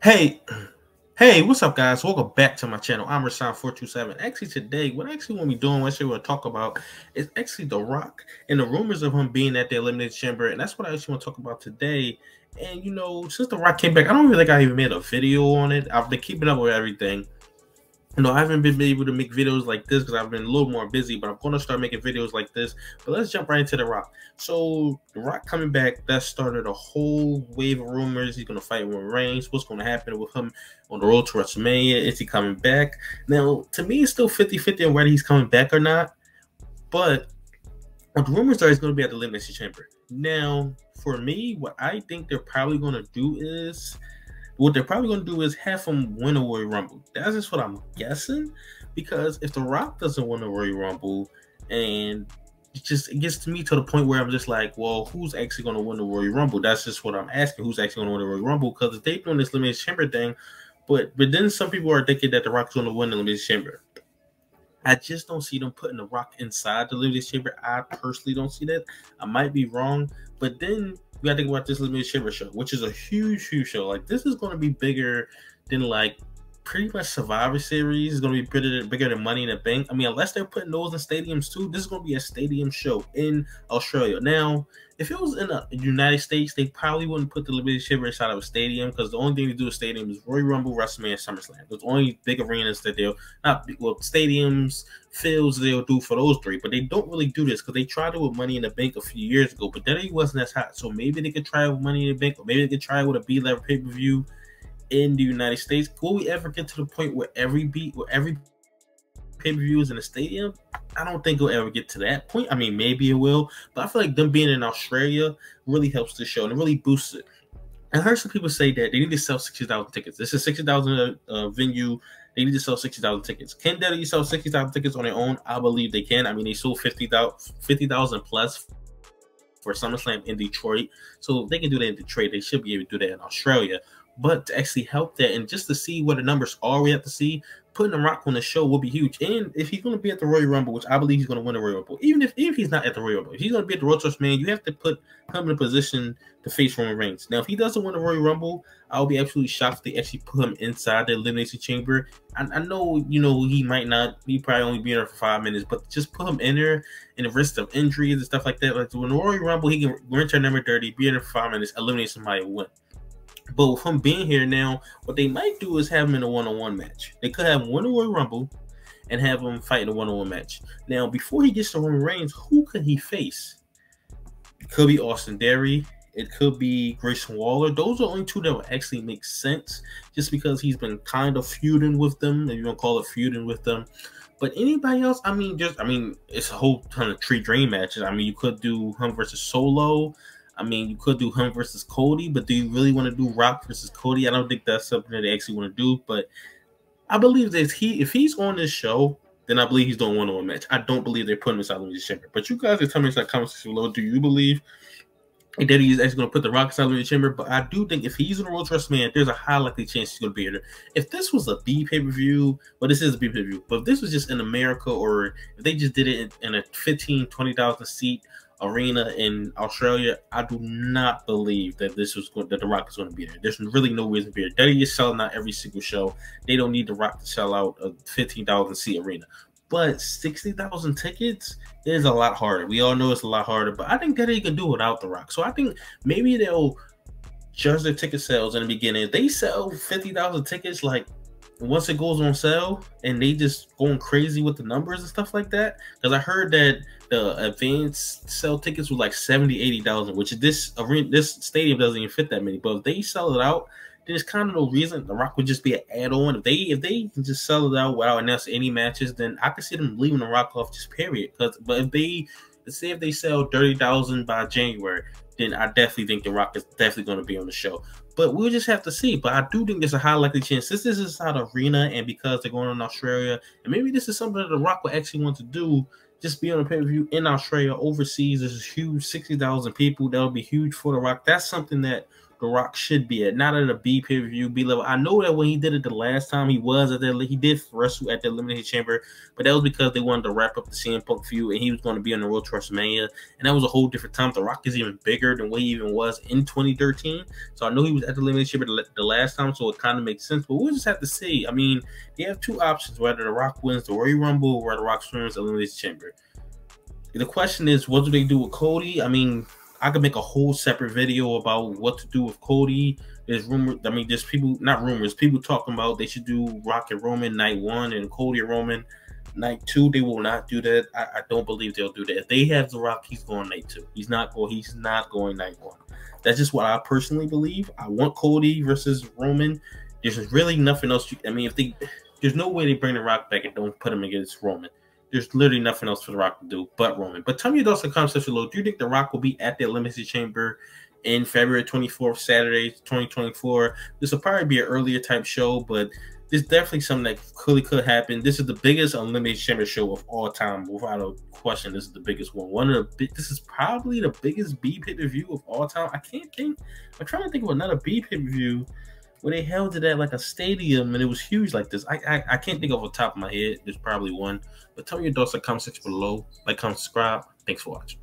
Hey, hey, what's up, guys? Welcome back to my channel. I'm Rashawn427. Actually, today, what I actually want to be doing, what I actually want to talk about, is actually The Rock and the rumors of him being at the Elimination Chamber, and that's what I actually want to talk about today. And since The Rock came back, I don't really think I even made a video on it. I've been keeping up with everything. I haven't been able to make videos like this because I've been a little more busy, but I'm going to start making videos like this. But let's jump right into The Rock. So, The Rock coming back, that started a whole wave of rumors. He's going to fight with Reigns. What's going to happen with him on the road to WrestleMania? Is he coming back? Now, to me, it's still 50-50 on whether he's coming back or not. But the rumors are he's going to be at the Elimination Chamber. Now, for me, what I think they're probably going to do is have him win a Royal Rumble. That's just what I'm guessing. Because if The Rock doesn't win a Royal Rumble, and it gets to me to the point where I'm just like, well, who's actually going to win the Royal Rumble? That's just what I'm asking. Who's actually going to win the Royal Rumble? Because if they're doing this Elimination Chamber thing, but then some people are thinking that The Rock's going to win the Elimination Chamber. I just don't see them putting The Rock inside the Elimination Chamber. I personally don't see that. I might be wrong, but then we got to think about this Elimination Chamber show, which is a huge, huge show. Like, this is going to be bigger than, like, pretty much Survivor Series. It's going to be bigger than Money in the Bank. I mean, unless they're putting those in stadiums too, this is going to be a stadium show in Australia. Now, if it was in the United States, they probably wouldn't put the Elimination Chamber inside of a stadium because the only thing to do with stadium is Royal Rumble, WrestleMania, SummerSlam. Those only big arenas that stadiums, fields they'll do for those three. But they don't really do this because they tried it with Money in the Bank a few years ago, but then it wasn't as hot. So maybe they could try it with Money in the Bank, or maybe they could try it with a B-level pay-per-view in the United States. Will we ever get to the point where every pay-per-view is in a stadium? I don't think we'll ever get to that point. I mean, maybe it will, but I feel like them being in Australia really helps the show and it really boosts it. I heard some people say that they need to sell 60,000 tickets. This is 60,000 venue. They need to sell 60,000 tickets. Can WWE sell 60,000 tickets on their own? I believe they can. I mean, they sold 50,000 plus for SummerSlam in Detroit. So if they can do that in Detroit, they should be able to do that in Australia. But to actually help that and just to see what the numbers are, we have to see, putting The Rock on the show will be huge. And if he's going to be at the Royal Rumble, which I believe he's going to win the Royal Rumble, even if he's not at the Royal Rumble, if he's going to be at the Road to WrestleMania, you have to put him in a position to face Roman Reigns. Now, if he doesn't win the Royal Rumble, I'll be absolutely shocked if they actually put him inside the Elimination Chamber. I know, he might not, he probably only be there for 5 minutes, but just put him in there in the risk of injuries and stuff like that. Like, when the Royal Rumble, he can enter number 30, be in there for 5 minutes, eliminate somebody, and win. But with him being here now, what they might do is have him in a one-on-one match. They could have him win the Royal Rumble and have him fight in a one-on-one match. Now, before he gets to Roman Reigns, who could he face? It could be Austin Theory. It could be Grayson Waller. Those are the only two that would actually make sense just because he's been kind of feuding with them, if you want to call it feuding with them. But anybody else, it's a whole ton of dream matches. I mean, you could do him versus Solo. I mean, you could do him versus Cody, but do you really want to do Rock versus Cody? I don't think that's something that they actually want to do. But I believe that if he's on this show, then I believe he's doing one-on-one match. I don't believe they're putting him inside the Chamber. But you guys can tell me in the comment section below, do you believe that he's actually going to put The Rock inside the Chamber? But I do think if he's on the road to WrestleMania, there's a high likely chance he's going to be here. If this was a B pay-per-view, well, this is a B pay-per-view, but if this was just in America, or if they just did it in a 20,000 seat arena in Australia, I do not believe that that The Rock is going to be there. There's really no reason to be there. They're just selling out every single show. They don't need The Rock to sell out a 15,000 seat arena. But 60,000 tickets is a lot harder. We all know it's a lot harder, but I think that they can do without The Rock. So I think maybe they'll judge their ticket sales in the beginning. If they sell 50,000 tickets, like, once it goes on sale and they just going crazy with the numbers and stuff like that, because I heard that the advanced sell tickets were like 70,000, 80,000, which this stadium doesn't even fit that many. But if they sell it out, there's kind of no reason The Rock would just be an add-on. If they can just sell it out without announcing any matches, then I could see them leaving The Rock off just period. But if they sell 30,000 by January, then I definitely think The Rock is definitely going to be on the show. But we'll just have to see. But I do think there's a high likely chance this is inside arena, and because they're going in Australia, and maybe this is something that The Rock will actually want to do, just be on a pay-per-view in Australia, overseas. This is huge, 60,000 people. That would be huge for The Rock. That's something that The Rock should be at, not at a B pay-per-view, B level. I know that when he did it the last time, he did wrestle at the Elimination Chamber, but that was because they wanted to wrap up the CM Punk feud, and he was going to be on the road to WrestleMania, and that was a whole different time. The Rock is even bigger than what he even was in 2013, so I know he was at the Elimination Chamber the last time, so it kind of makes sense, but we'll just have to see. I mean, they have two options, whether The Rock wins the Royal Rumble or The Rock wins the Elimination Chamber. The question is, what do they do with Cody? I mean, I could make a whole separate video about what to do with Cody. There's rumors. I mean, there's people, not rumors, people talking about they should do Rock and Roman night 1 and Cody and Roman night 2. They will not do that. I don't believe they'll do that. If they have The Rock, he's going night 2. He's not going night 1. That's just what I personally believe. I want Cody versus Roman. There's really nothing else. There's no way they bring The Rock back and don't put him against Roman. There's literally nothing else for The Rock to do but Roman. But tell me your thoughts in the comment section below. Do you think The Rock will be at the Elimination Chamber in February 24th, Saturday, 2024? This will probably be an earlier type show, but this is definitely something that clearly could happen. This is the biggest Elimination Chamber show of all time. Without a question, this is the biggest one. This is probably the biggest B pay-per-view of all time. I'm trying to think of another B pay-per-view where they held it at like a stadium and it was huge like this. I can't think of the top of my head. There's probably one. But tell me your thoughts in the comment section below. Like, comment, subscribe. Thanks for watching.